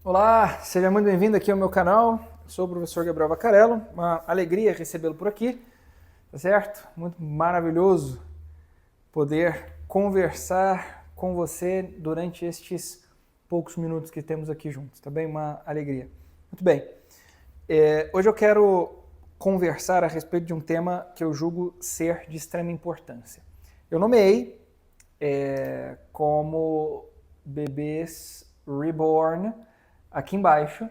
Olá, seja muito bem-vindo aqui ao meu canal. Sou o professor Gabriel Vaccarello. Uma alegria recebê-lo por aqui, tá certo? Muito maravilhoso poder conversar com você durante estes poucos minutos que temos aqui juntos, tá bem? Uma alegria. Muito bem. Hoje eu quero conversar a respeito de um tema que eu julgo ser de extrema importância. Eu nomeei como bebês reborn aqui embaixo.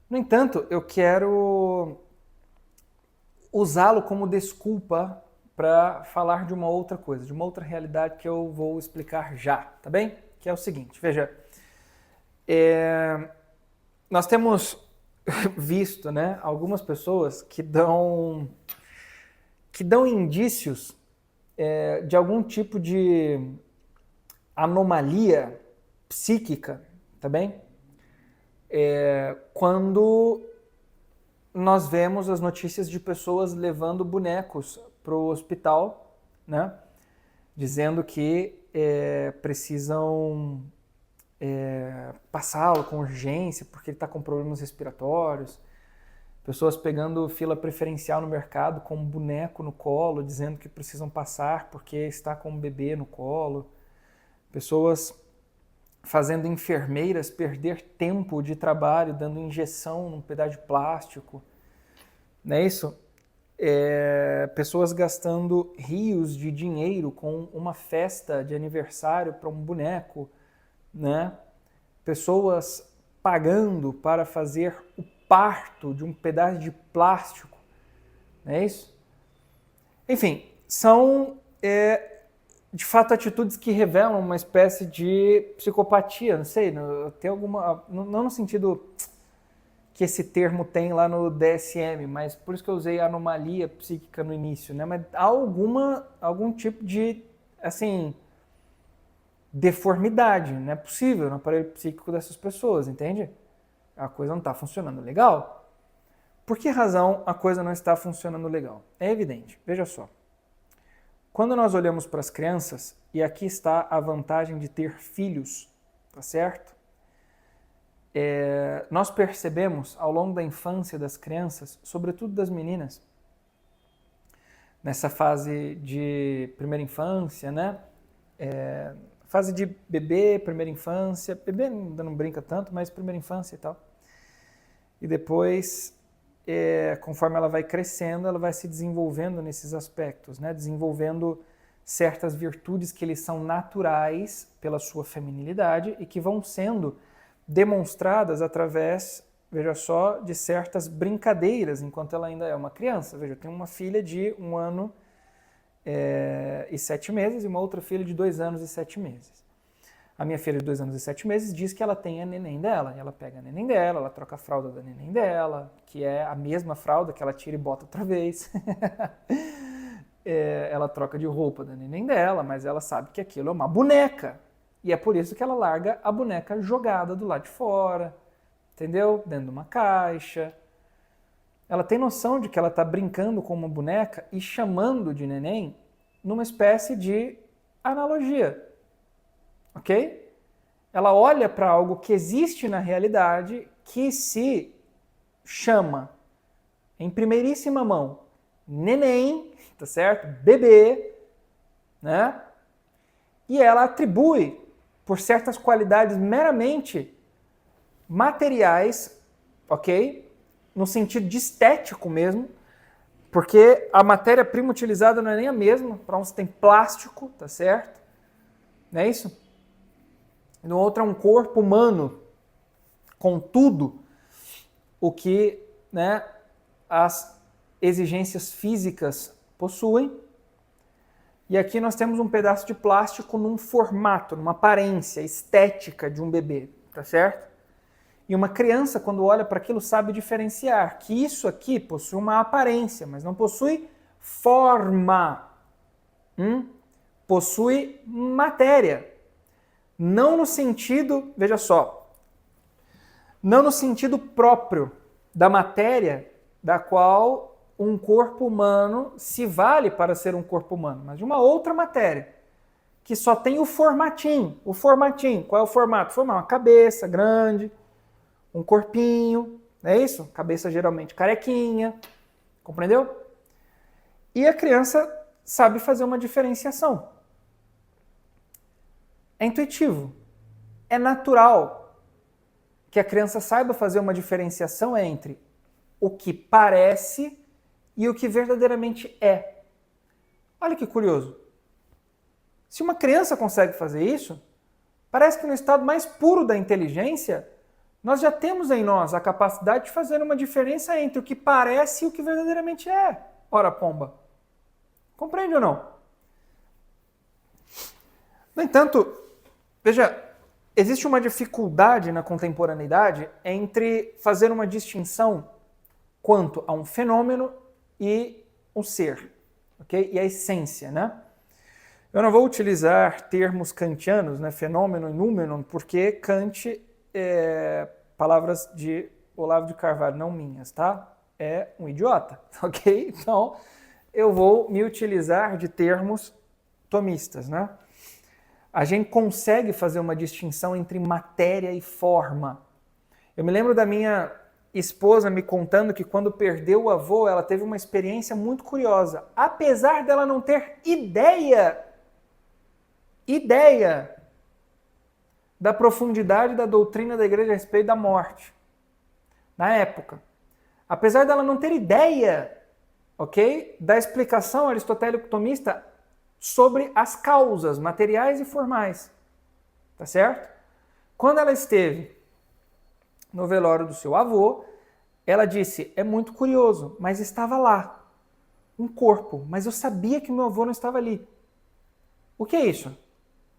No entanto, eu quero usá-lo como desculpa para falar de uma outra coisa, de uma outra realidade que eu vou explicar já, tá bem? Que é o seguinte, veja, nós temos visto, né, algumas pessoas que dão indícios de algum tipo de anomalia psíquica, tá bem? Quando nós vemos as notícias de pessoas levando bonecos para o hospital, né? Dizendo que precisam passá-lo com urgência porque ele está com problemas respiratórios. Pessoas pegando fila preferencial no mercado com um boneco no colo, dizendo que precisam passar porque está com um bebê no colo. Pessoas fazendo enfermeiras perder tempo de trabalho, dando injeção num pedaço de plástico. Não é isso? Pessoas gastando rios de dinheiro com uma festa de aniversário para um boneco, né? Pessoas pagando para fazer o parto de um pedaço de plástico, não é isso? Enfim, são de fato atitudes que revelam uma espécie de psicopatia, não sei, tem alguma, não no sentido que esse termo tem lá no DSM, mas por isso que eu usei anomalia psíquica no início, né? Mas há algum tipo de, assim, deformidade, não é possível no aparelho psíquico dessas pessoas, entende? A coisa não está funcionando legal. Por que razão a coisa não está funcionando legal? É evidente, veja só. Quando nós olhamos para as crianças, e aqui está a vantagem de ter filhos, tá certo? Nós percebemos ao longo da infância das crianças, sobretudo das meninas, nessa fase de primeira infância, né? Fase de bebê, primeira infância, bebê ainda não brinca tanto, mas primeira infância e tal. E depois, conforme ela vai crescendo, ela vai se desenvolvendo nesses aspectos, né? Desenvolvendo certas virtudes que lhes são naturais pela sua feminilidade e que vão sendo demonstradas através, veja só, de certas brincadeiras enquanto ela ainda é uma criança. Veja, eu tenho uma filha de 1 ano e 7 meses e uma outra filha de 2 anos e 7 meses. A minha filha de 2 anos e 7 meses diz que ela tem a neném dela, e ela pega a neném dela, ela troca a fralda da neném dela, que é a mesma fralda que ela tira e bota outra vez. Ela troca de roupa da neném dela, mas ela sabe que aquilo é uma boneca. E é por isso que ela larga a boneca jogada do lado de fora, entendeu? Dentro de uma caixa. Ela tem noção de que ela está brincando com uma boneca e chamando de neném numa espécie de analogia, ok? Ela olha para algo que existe na realidade que se chama, em primeiríssima mão, neném, tá certo? Bebê, né? E ela atribui por certas qualidades meramente materiais, ok? No sentido de estético mesmo, porque a matéria-prima utilizada não é nem a mesma. Para um você tem plástico, tá certo? Não é isso? E no outro é um corpo humano, com tudo o que, né, as exigências físicas possuem. E aqui nós temos um pedaço de plástico num formato, numa aparência estética de um bebê, tá certo? E uma criança, quando olha para aquilo, sabe diferenciar que isso aqui possui uma aparência, mas não possui forma. Possui matéria. Não no sentido, veja só, não no sentido próprio da matéria da qual um corpo humano se vale para ser um corpo humano, mas de uma outra matéria, que só tem o formatinho. O formatinho, qual é o formato? O formato, uma cabeça grande, um corpinho, não é isso? Cabeça geralmente carequinha, compreendeu? E a criança sabe fazer uma diferenciação. É intuitivo, é natural que a criança saiba fazer uma diferenciação entre o que parece e o que verdadeiramente é. Olha que curioso. Se uma criança consegue fazer isso, parece que no estado mais puro da inteligência, nós já temos em nós a capacidade de fazer uma diferença entre o que parece e o que verdadeiramente é. Ora, pomba. Compreende ou não? No entanto, veja, existe uma dificuldade na contemporaneidade entre fazer uma distinção quanto a um fenômeno e um ser, ok? E a essência, né? Eu não vou utilizar termos kantianos, né? Fenômeno e númeno, porque Kant é palavras de Olavo de Carvalho, não minhas, tá? É um idiota, ok? Então, eu vou me utilizar de termos tomistas, né? A gente consegue fazer uma distinção entre matéria e forma. Eu me lembro da minha esposa me contando que quando perdeu o avô, ela teve uma experiência muito curiosa. Apesar dela não ter ideia da profundidade da doutrina da igreja a respeito da morte, na época. Apesar dela não ter ideia, ok, da explicação aristotélico-tomista sobre as causas materiais e formais, tá certo? Quando ela esteve no velório do seu avô, ela disse, é muito curioso, mas estava lá, um corpo, mas eu sabia que meu avô não estava ali. O que é isso?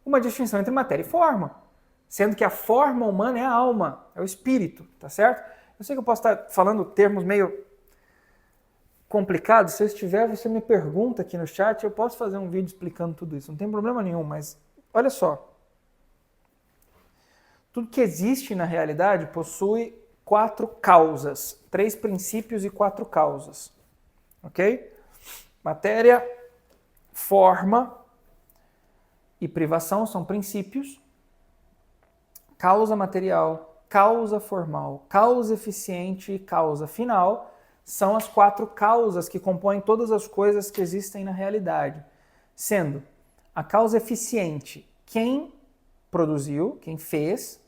Uma distinção entre matéria e forma, sendo que a forma humana é a alma, é o espírito, tá certo? Eu sei que eu posso estar falando termos meio complicados, se eu estiver, você me pergunta aqui no chat, eu posso fazer um vídeo explicando tudo isso, não tem problema nenhum, mas olha só. Tudo que existe na realidade possui 4 causas, 3 princípios e 4 causas, ok? Matéria, forma e privação são princípios, causa material, causa formal, causa eficiente e causa final são as 4 causas que compõem todas as coisas que existem na realidade, sendo a causa eficiente quem produziu, quem fez,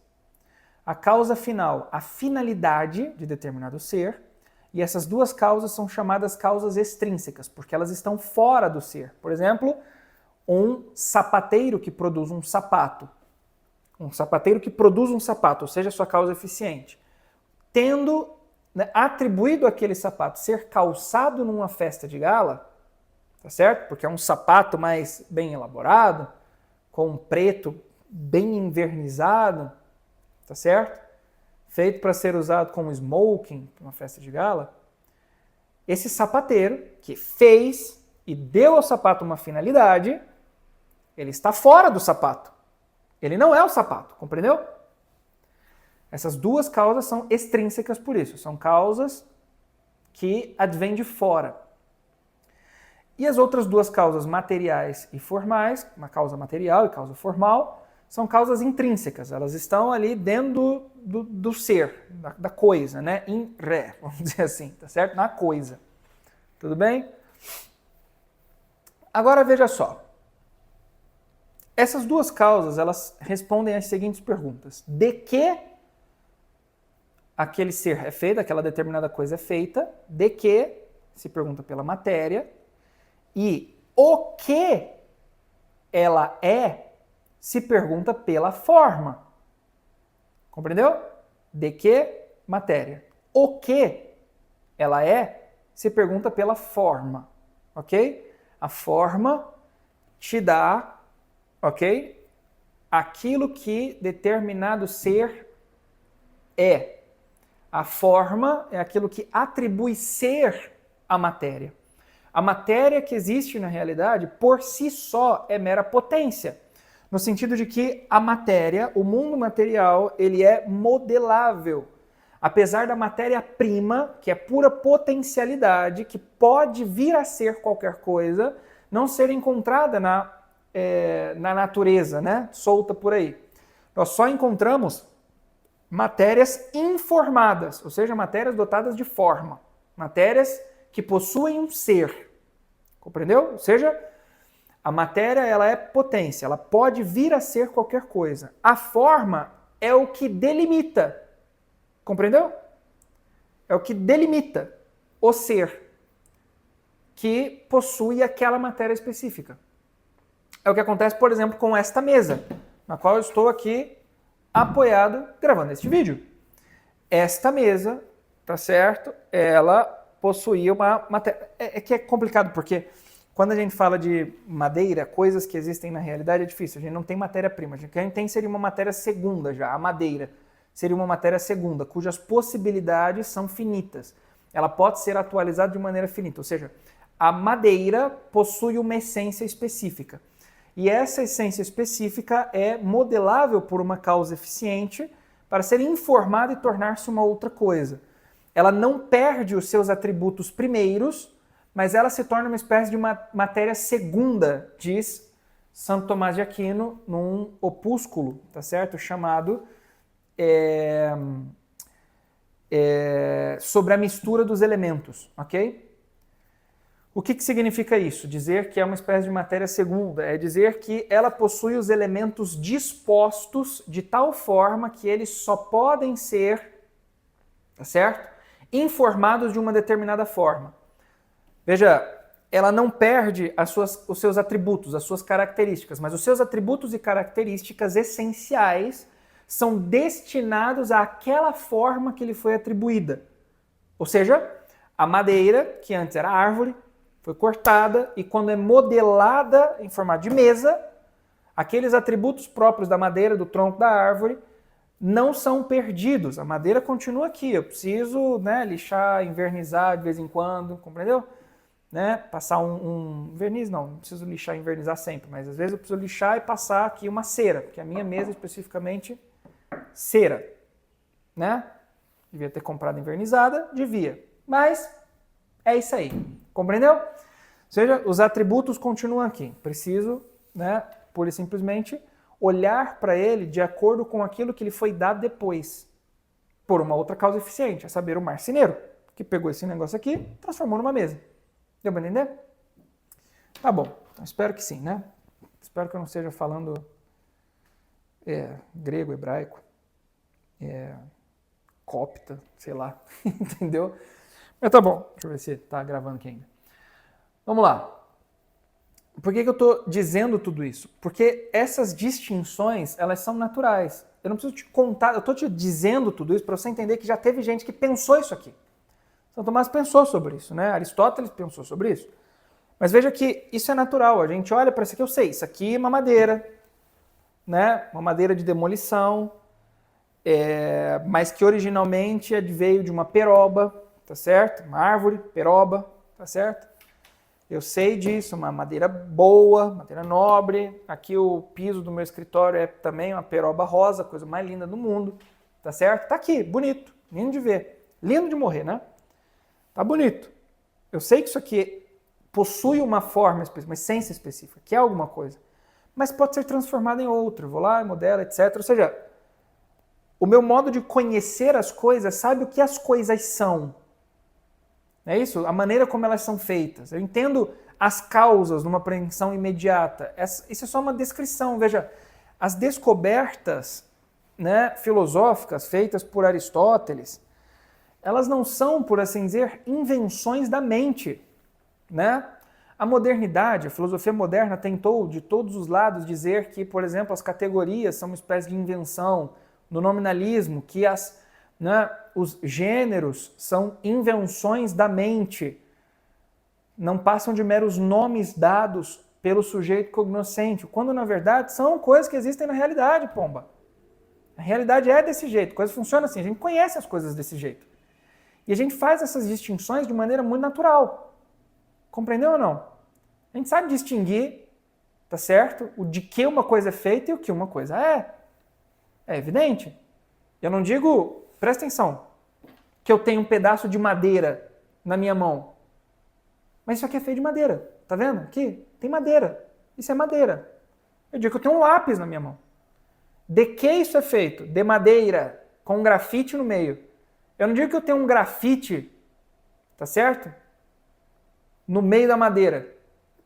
a causa final, a finalidade de determinado ser, e essas 2 causas são chamadas causas extrínsecas, porque elas estão fora do ser. Por exemplo, um sapateiro que produz um sapato. Um sapateiro que produz um sapato, ou seja, a sua causa eficiente. Tendo atribuído aquele sapato ser calçado numa festa de gala, tá certo? Porque é um sapato mais bem elaborado, com um preto bem envernizado, tá certo? Feito para ser usado como smoking numa festa de gala. Esse sapateiro que fez e deu ao sapato uma finalidade, ele está fora do sapato. Ele não é o sapato, compreendeu? Essas 2 causas são extrínsecas por isso, são causas que advêm de fora. E as outras 2 causas materiais e formais, uma causa material e causa formal, são causas intrínsecas, elas estão ali dentro do ser, da coisa, né? In re, vamos dizer assim, tá certo? Na coisa. Tudo bem? Agora veja só. Essas 2 causas, elas respondem às seguintes perguntas. De que aquele ser é feito, aquela determinada coisa é feita, de que se pergunta pela matéria, e o que ela é se pergunta pela forma. Compreendeu? De que matéria. O que ela é se pergunta pela forma. Ok? A forma te dá, ok? Aquilo que determinado ser é. A forma é aquilo que atribui ser à matéria. A matéria que existe na realidade, por si só, é mera potência. No sentido de que a matéria, o mundo material, ele é modelável. Apesar da matéria-prima, que é pura potencialidade, que pode vir a ser qualquer coisa, não ser encontrada na natureza, né? Solta por aí. Nós só encontramos matérias informadas, ou seja, matérias dotadas de forma, matérias que possuem um ser, compreendeu? Ou seja, a matéria ela é potência, ela pode vir a ser qualquer coisa. A forma é o que delimita, compreendeu? É o que delimita o ser que possui aquela matéria específica. É o que acontece, por exemplo, com esta mesa, na qual eu estou aqui apoiado gravando este vídeo. Esta mesa, tá certo? Ela possuía uma matéria. É que é complicado porque quando a gente fala de madeira, coisas que existem na realidade é difícil. A gente não tem matéria-prima. O que a gente tem seria uma matéria segunda já. A madeira seria uma matéria segunda, cujas possibilidades são finitas. Ela pode ser atualizada de maneira finita. Ou seja, a madeira possui uma essência específica. E essa essência específica é modelável por uma causa eficiente para ser informada e tornar-se uma outra coisa. Ela não perde os seus atributos primeiros, mas ela se torna uma espécie de uma matéria segunda, diz Santo Tomás de Aquino num opúsculo, tá certo? Chamado sobre a mistura dos elementos, ok? O que significa isso? Dizer que é uma espécie de matéria segunda, é dizer que ela possui os elementos dispostos de tal forma que eles só podem ser, tá certo? Informados de uma determinada forma. Veja, ela não perde os seus atributos, as suas características, mas os seus atributos e características essenciais são destinados àquela forma que lhe foi atribuída. Ou seja, a madeira, que antes era árvore, foi cortada e quando é modelada em formato de mesa, aqueles atributos próprios da madeira, do tronco da árvore, não são perdidos. A madeira continua aqui. Eu preciso, né, lixar, invernizar de vez em quando, compreendeu? Né? Passar um verniz, não preciso lixar e invernizar sempre, mas às vezes eu preciso lixar e passar aqui uma cera, porque a minha mesa especificamente cera, né? Devia ter comprado invernizada, devia, mas é isso aí, compreendeu? Ou seja, os atributos continuam aqui. Preciso, né, pura e simplesmente olhar para ele de acordo com aquilo que lhe foi dado depois, por uma outra causa eficiente, a saber, o marceneiro, que pegou esse negócio aqui e transformou numa mesa. Deu para entender? Tá bom, então espero que sim, né? Espero que eu não esteja falando grego, hebraico, copta, sei lá, entendeu? Mas tá bom, deixa eu ver se tá gravando aqui ainda. Vamos lá. Por que eu estou dizendo tudo isso? Porque essas distinções, elas são naturais. Eu não preciso te contar, eu estou te dizendo tudo isso para você entender que já teve gente que pensou isso aqui. São Tomás pensou sobre isso, né? Aristóteles pensou sobre isso. Mas veja que isso é natural. A gente olha para isso aqui, eu sei, isso aqui é uma madeira, né? Uma madeira de demolição, mas que originalmente veio de uma peroba, tá certo? Uma árvore, peroba, tá certo? Eu sei disso, uma madeira boa, madeira nobre. Aqui o piso do meu escritório é também uma peroba rosa, coisa mais linda do mundo, tá certo? Tá aqui, bonito, lindo de ver, lindo de morrer, né? Tá bonito. Eu sei que isso aqui possui uma forma específica, uma essência específica, que é alguma coisa, mas pode ser transformado em outra. Eu vou lá, modelo, etc. Ou seja, o meu modo de conhecer as coisas sabe o que as coisas são. É isso? A maneira como elas são feitas. Eu entendo as causas numa apreensão imediata. Isso é só uma descrição. Veja, as descobertas, né, filosóficas feitas por Aristóteles, elas não são, por assim dizer, invenções da mente, né? A modernidade, a filosofia moderna tentou de todos os lados dizer que, por exemplo, as categorias são uma espécie de invenção, no nominalismo, que os gêneros são invenções da mente, não passam de meros nomes dados pelo sujeito cognoscente, quando na verdade são coisas que existem na realidade, pomba. A realidade é desse jeito, a coisa funciona assim, a gente conhece as coisas desse jeito. E a gente faz essas distinções de maneira muito natural. Compreendeu ou não? A gente sabe distinguir, tá certo? O de que uma coisa é feita e o que uma coisa é. É evidente. Eu não digo, presta atenção, que eu tenho um pedaço de madeira na minha mão. Mas isso aqui é feito de madeira. Tá vendo? Aqui tem madeira. Isso é madeira. Eu digo que eu tenho um lápis na minha mão. De que isso é feito? De madeira. com um grafite no meio. Eu não digo que eu tenho um grafite, tá certo? No meio da madeira.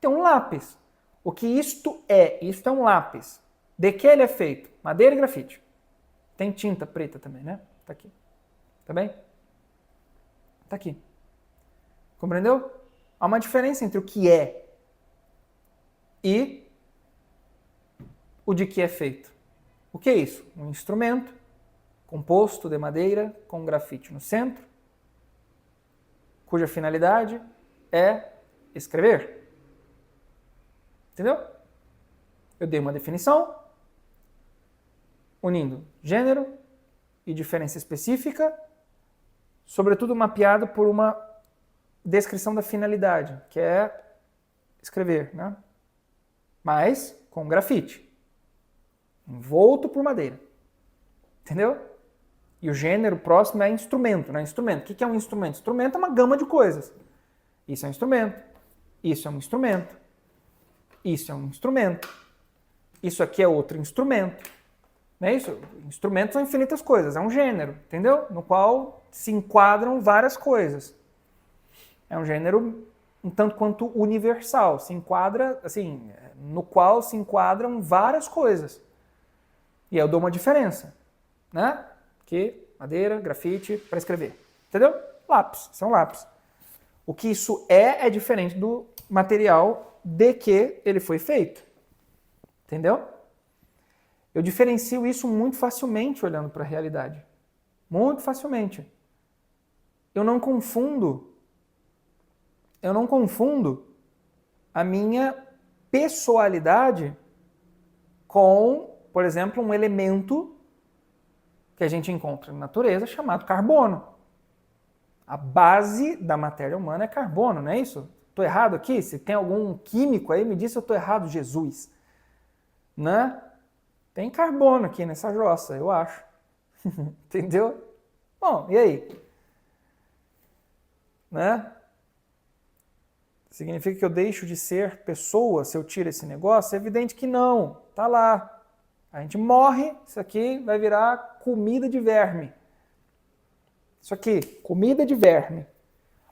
Tem um lápis. O que isto é? Isto é um lápis. De que ele é feito? Madeira e grafite. Tem tinta preta também, né? Tá aqui. Tá bem? Tá aqui. Compreendeu? Há uma diferença entre o que é e o de que é feito. O que é isso? Um instrumento composto de madeira com grafite no centro, cuja finalidade é escrever. Entendeu? Eu dei uma definição, unindo gênero e diferença específica, sobretudo mapeado por uma descrição da finalidade, que é escrever, né? Mas com grafite, envolto por madeira. Entendeu? E o gênero próximo é instrumento, né? Instrumento. O que é um instrumento? Instrumento é uma gama de coisas. Isso é um instrumento. Isso é um instrumento. Isso é um instrumento. Isso aqui é outro instrumento. Não é isso? Instrumentos são infinitas coisas. É um gênero, entendeu? No qual se enquadram várias coisas. É um gênero um tanto quanto universal. Se enquadra, assim, no qual se enquadram várias coisas. E aí eu dou uma diferença, né? Que madeira, grafite, para escrever. Entendeu? Lápis, isso é um lápis. O que isso é diferente do material de que ele foi feito. Entendeu? Eu diferencio isso muito facilmente olhando para a realidade. Muito facilmente. Eu não confundo a minha pessoalidade com, por exemplo, um elemento que a gente encontra na natureza chamado carbono. A base da matéria humana é carbono, não é isso? Estou errado aqui? Se tem algum químico aí, me diz se eu estou errado, Jesus. Né? Tem carbono aqui nessa jossa, eu acho. Entendeu? Bom, e aí? Né? Significa que eu deixo de ser pessoa se eu tiro esse negócio? É evidente que não. Tá lá. A gente morre, isso aqui vai virar comida de verme. Isso aqui, comida de verme.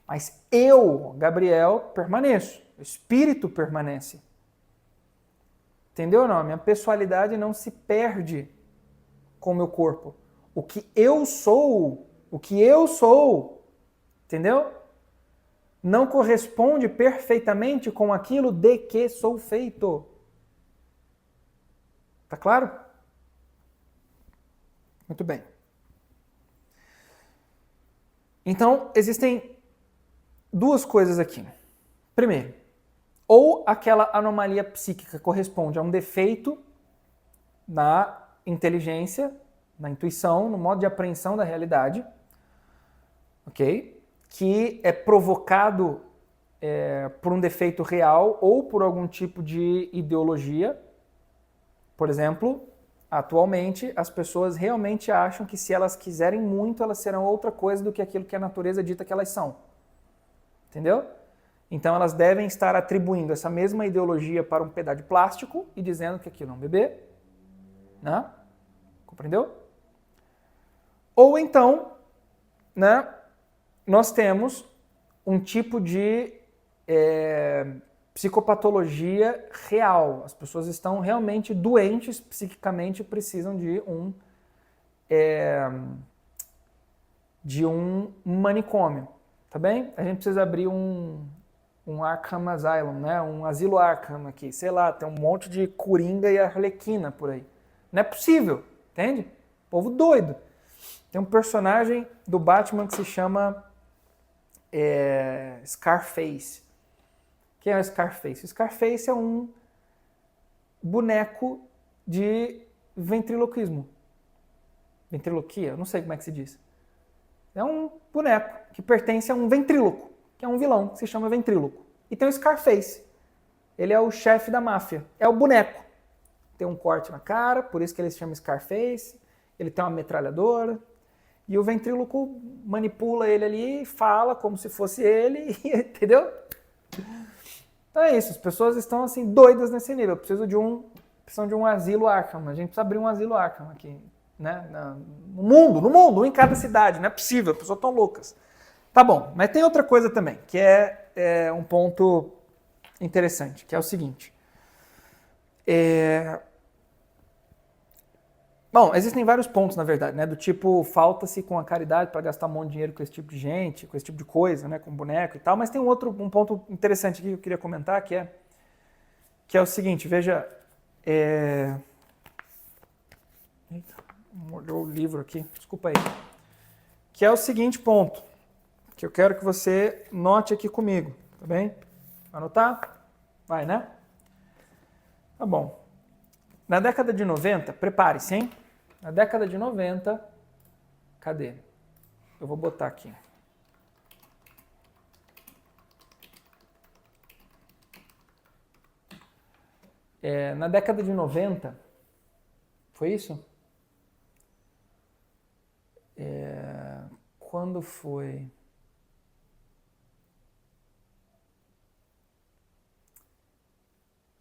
Mas eu, Gabriel, permaneço. O espírito permanece. Entendeu ou não? A minha pessoalidade não se perde com o meu corpo. O que eu sou, entendeu? Não corresponde perfeitamente com aquilo de que sou feito. Tá claro? Muito bem. Então, existem duas coisas aqui. Primeiro, ou aquela anomalia psíquica corresponde a um defeito na inteligência, na intuição, no modo de apreensão da realidade, ok? Que é provocado por um defeito real ou por algum tipo de ideologia. Por exemplo, atualmente as pessoas realmente acham que se elas quiserem muito, elas serão outra coisa do que aquilo que a natureza dita que elas são. Entendeu? Então elas devem estar atribuindo essa mesma ideologia para um pedaço de plástico e dizendo que aquilo é um bebê. Né? Compreendeu? Ou então, né, nós temos um tipo de psicopatologia real. As pessoas estão realmente doentes psiquicamente e precisam de um manicômio. Tá bem? A gente precisa abrir um Arkham Asylum, né? Um asilo Arkham aqui. Sei lá, tem um monte de Coringa e Arlequina por aí. Não é possível, entende? Povo doido. Tem um personagem do Batman que se chama Scarface. Quem é o Scarface? O Scarface é um boneco de ventriloquismo. Ventriloquia? Eu não sei como é que se diz. É um boneco que pertence a um ventríloco, que é um vilão que se chama ventríloco. E tem o Scarface. Ele é o chefe da máfia. É o boneco. Tem um corte na cara, por isso que ele se chama Scarface. Ele tem uma metralhadora. E o ventríloco manipula ele ali, fala como se fosse ele, entendeu? Então é isso, as pessoas estão assim doidas nesse nível. Precisam de um asilo Arkham. A gente precisa abrir um asilo Arkham aqui, né? No mundo, um em cada cidade. Não é possível, as pessoas estão loucas. Tá bom, mas tem outra coisa também, que é um ponto interessante, que é o seguinte. Bom, existem vários pontos, na verdade, né? Do tipo, falta-se com a caridade para gastar um monte de dinheiro com esse tipo de gente, com esse tipo de coisa, né? Com boneco e tal. Mas tem um ponto interessante aqui que eu queria comentar, que é o seguinte, veja... Eita, molhou o livro aqui, desculpa aí. Que é o seguinte ponto, que eu quero que você note aqui comigo, tá bem? Anotar? Vai, né? Tá bom. Na década de 90, prepare-se, hein? Na década de 90, cadê? Eu vou botar aqui. Na década de 90, foi isso? Quando foi?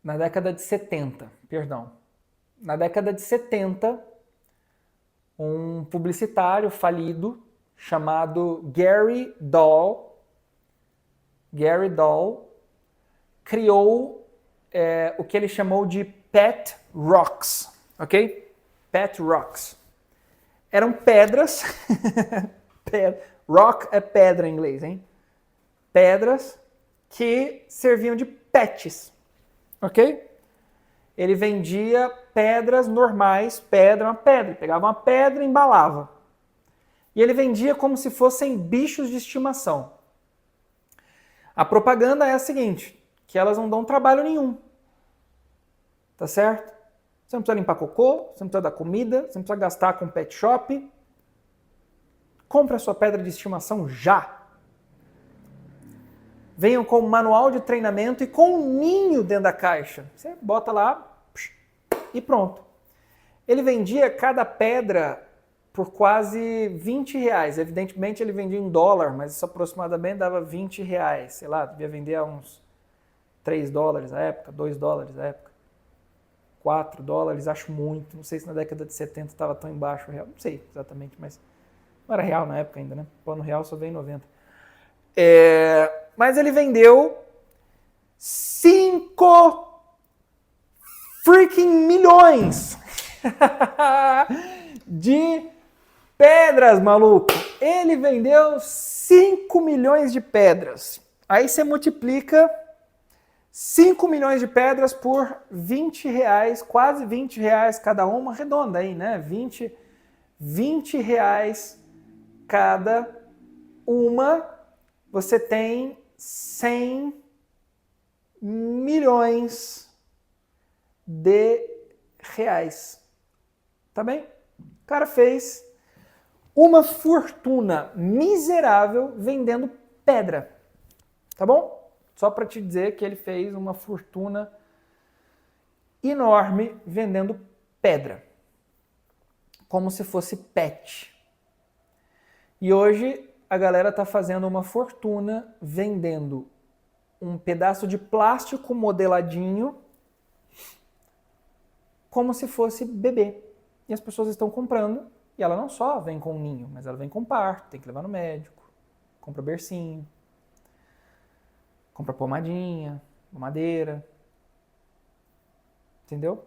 Na década de 70, perdão. Na década de 70, um publicitário falido chamado Gary Dahl criou o que ele chamou de Pet Rocks, ok? Pet Rocks. Eram pedras, rock é pedra em inglês, hein? Pedras que serviam de pets, ok? Ele vendia pedras normais, uma pedra. Ele pegava uma pedra e embalava. E ele vendia como se fossem bichos de estimação. A propaganda é a seguinte, que elas não dão trabalho nenhum. Tá certo? Você não precisa limpar cocô, você não precisa dar comida, você não precisa gastar com pet shop. Compre a sua pedra de estimação já. Venham com um manual de treinamento e com um ninho dentro da caixa. Você bota lá e pronto. Ele vendia cada pedra por quase 20 reais. Evidentemente ele vendia em dólar, mas isso aproximadamente dava 20 reais. Sei lá, devia vender a uns 3 dólares na época, 2 dólares na época. 4 dólares, acho muito. Não sei se na década de 70 estava tão embaixo o real. Não sei exatamente, mas não era real na época ainda, né? O ano real só veio em 90. Mas ele vendeu 5 freaking milhões de pedras, maluco. Ele vendeu 5 milhões de pedras. Aí você multiplica 5 milhões de pedras por 20 reais, quase 20 reais cada uma, redonda aí, né? 20 reais cada uma, você tem 100 milhões de reais. Tá bem? O cara fez uma fortuna miserável vendendo pedra. Tá bom? Só para te dizer que ele fez uma fortuna enorme vendendo pedra. Como se fosse pet. E hoje a galera tá fazendo uma fortuna vendendo um pedaço de plástico modeladinho como se fosse bebê. E as pessoas estão comprando, e ela não só vem com um ninho, mas ela vem com parto, tem que levar no médico, compra bercinho, compra pomadinha, mamadeira. Entendeu?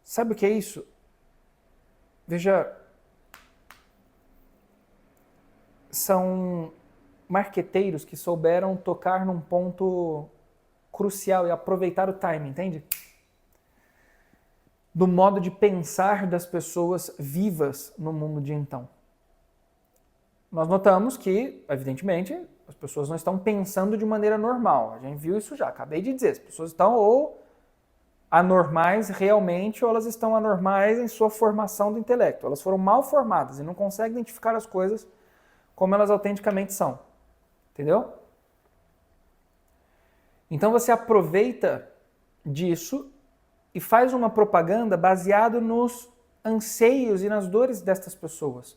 Sabe o que é isso? Veja, são marqueteiros que souberam tocar num ponto crucial e aproveitar o timing, entende? Do modo de pensar das pessoas vivas no mundo de então. Nós notamos que, evidentemente, as pessoas não estão pensando de maneira normal. A gente viu isso já, acabei de dizer. As pessoas estão ou anormais realmente ou elas estão anormais em sua formação do intelecto. Elas foram mal formadas e não conseguem identificar as coisas como elas autenticamente são. Entendeu? Então você aproveita disso e faz uma propaganda baseada nos anseios e nas dores destas pessoas.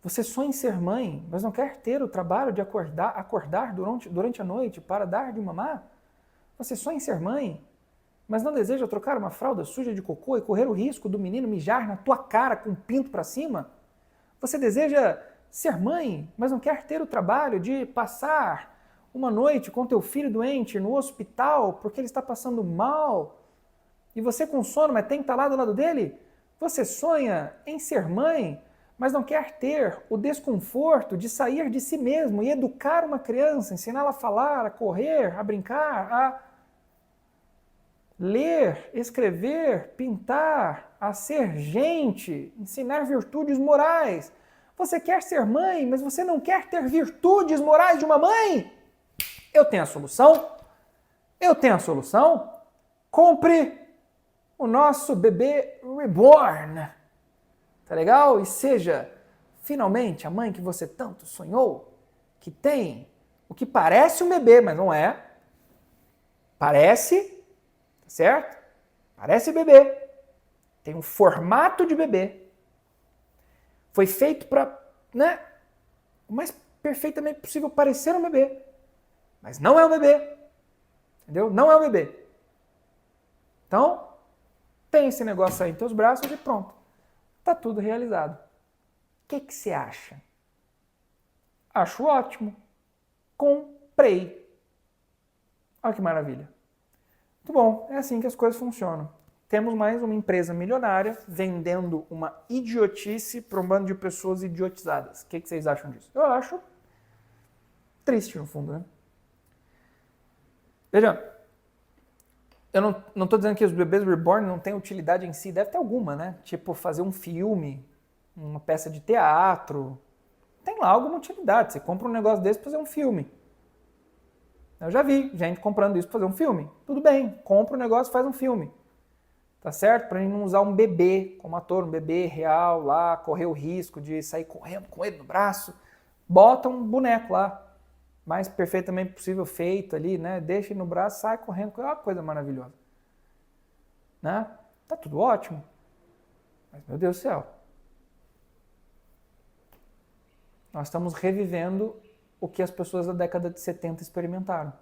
Você sonha em ser mãe, mas não quer ter o trabalho de acordar durante a noite para dar de mamar? Você sonha em ser mãe, mas não deseja trocar uma fralda suja de cocô e correr o risco do menino mijar na tua cara com o pinto para cima? Você deseja ser mãe, mas não quer ter o trabalho de passar uma noite com teu filho doente no hospital porque ele está passando mal e você com sono, mas tem que estar lá do lado dele? Você sonha em ser mãe, mas não quer ter o desconforto de sair de si mesmo e educar uma criança, ensiná-la a falar, a correr, a brincar, a ler, escrever, pintar, a ser gente, ensinar virtudes morais. Você quer ser mãe, mas você não quer ter virtudes morais de uma mãe? Eu tenho a solução. Compre o nosso bebê reborn. Tá legal? E seja finalmente a mãe que você tanto sonhou, que tem o que parece um bebê, mas não é. Parece, tá certo? Parece bebê. Tem um formato de bebê. Foi feito para, né, o mais perfeitamente possível parecer um bebê. Mas não é um bebê. Entendeu? Não é um bebê. Então, tem esse negócio aí em teus braços e pronto. Tá tudo realizado. O que você acha? Acho ótimo. Comprei. Olha que maravilha. Muito bom, é assim que as coisas funcionam. Temos mais uma empresa milionária vendendo uma idiotice para um bando de pessoas idiotizadas. O que vocês acham disso? Eu acho triste, no fundo, né? Veja, eu não estou dizendo que os bebês reborn não têm utilidade em si, deve ter alguma, né? Tipo, fazer um filme, uma peça de teatro. Tem lá alguma utilidade. Você compra um negócio desse para fazer um filme. Eu já vi gente comprando isso para fazer um filme. Tudo bem, compra um negócio e faz um filme. Tá certo? Para a gente não usar um bebê como ator, um bebê real lá, correr o risco de sair correndo com ele no braço. Bota um boneco lá, mais perfeitamente possível feito ali, né? Deixa ele no braço, sai correndo, é uma coisa maravilhosa. Né? Tá tudo ótimo. Mas, meu Deus do céu. Nós estamos revivendo o que as pessoas da década de 70 experimentaram.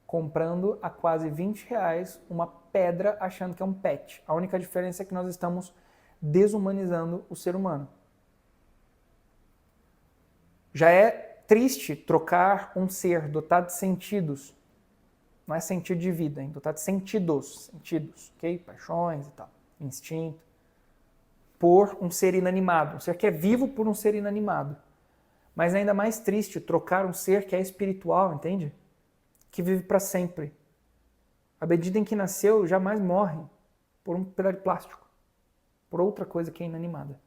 Comprando a quase R$20 uma pedra achando que é um pet. A única diferença é que nós estamos desumanizando o ser humano. Já é triste trocar um ser dotado de sentidos, não é sentido de vida, hein? Dotado de sentidos, ok? Paixões e tal, instinto, por um ser inanimado, um ser que é vivo por um ser inanimado. Mas é ainda mais triste trocar um ser que é espiritual, entende? Que vive para sempre. À medida em que nasceu, jamais morre por um pedaço de plástico, por outra coisa que é inanimada.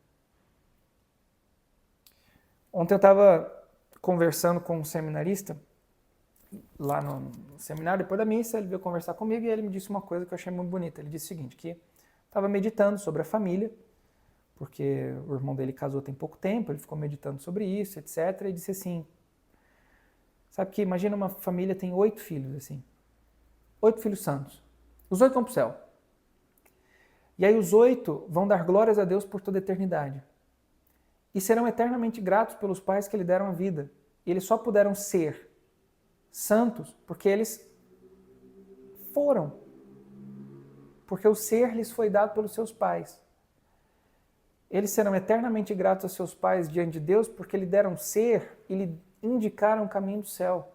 Ontem eu estava conversando com um seminarista, lá no seminário, depois da missa, ele veio conversar comigo e ele me disse uma coisa que eu achei muito bonita. Ele disse o seguinte, que estava meditando sobre a família, porque o irmão dele casou tem pouco tempo, ele ficou meditando sobre isso, etc. E disse assim, sabe que imagina uma família tem 8 filhos, assim, 8 filhos santos. Os 8 vão para o céu. E aí os 8 vão dar glórias a Deus por toda a eternidade. E serão eternamente gratos pelos pais que lhe deram a vida. E eles só puderam ser santos porque eles foram. Porque o ser lhes foi dado pelos seus pais. Eles serão eternamente gratos aos seus pais diante de Deus porque lhe deram ser e lhe indicaram o caminho do céu.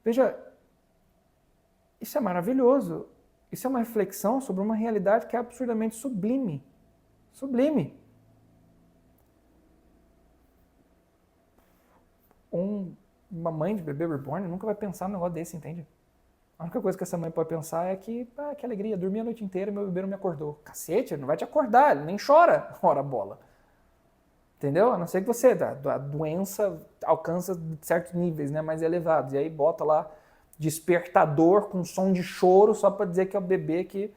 Veja, isso é maravilhoso. Isso é uma reflexão sobre uma realidade que é absurdamente sublime. Sublime. Uma mãe de bebê reborn nunca vai pensar num negócio desse, entende? A única coisa que essa mãe pode pensar é que alegria, dormi a noite inteira e meu bebê não me acordou. Cacete, ele não vai te acordar, ele nem chora, ora bola. Entendeu? A não ser que você, a doença alcança certos níveis, né, mais elevados. E aí bota lá despertador com som de choro só para dizer que é o bebê que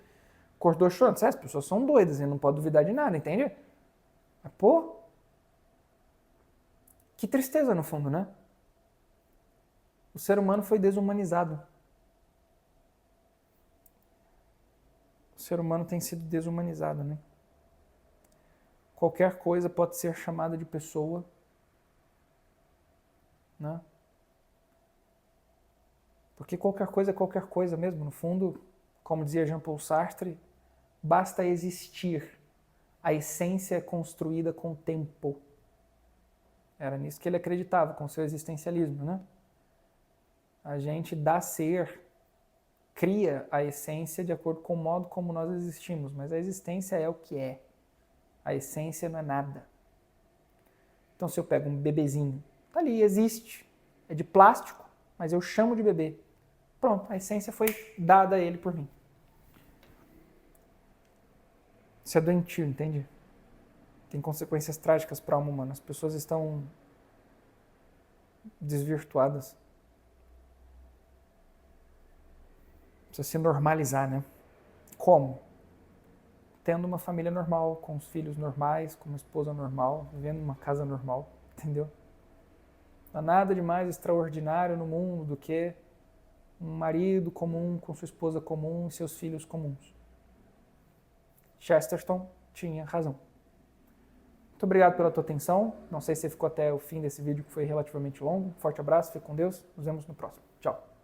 acordou chorando. As pessoas são doidas, não pode duvidar de nada, entende? Mas, pô, que tristeza no fundo, né? O ser humano foi desumanizado. O ser humano tem sido desumanizado, né? Qualquer coisa pode ser chamada de pessoa, né? Porque qualquer coisa é qualquer coisa mesmo. No fundo, como dizia Jean-Paul Sartre, basta existir. A essência é construída com o tempo. Era nisso que ele acreditava, com o seu existencialismo, né? A gente dá ser, cria a essência de acordo com o modo como nós existimos, mas a existência é o que é. A essência não é nada. Então, se eu pego um bebezinho, tá ali, existe, é de plástico, mas eu chamo de bebê. Pronto, a essência foi dada a ele por mim. Isso é doentio, entende? Tem consequências trágicas para a alma humana. As pessoas estão desvirtuadas. Precisa se normalizar, né? Como? Tendo uma família normal, com os filhos normais, com uma esposa normal, vivendo numa casa normal, entendeu? Não há nada de mais extraordinário no mundo do que um marido comum com sua esposa comum e seus filhos comuns. Chesterton tinha razão. Muito obrigado pela tua atenção. Não sei se você ficou até o fim desse vídeo, que foi relativamente longo. Forte abraço, fique com Deus. Nos vemos no próximo. Tchau.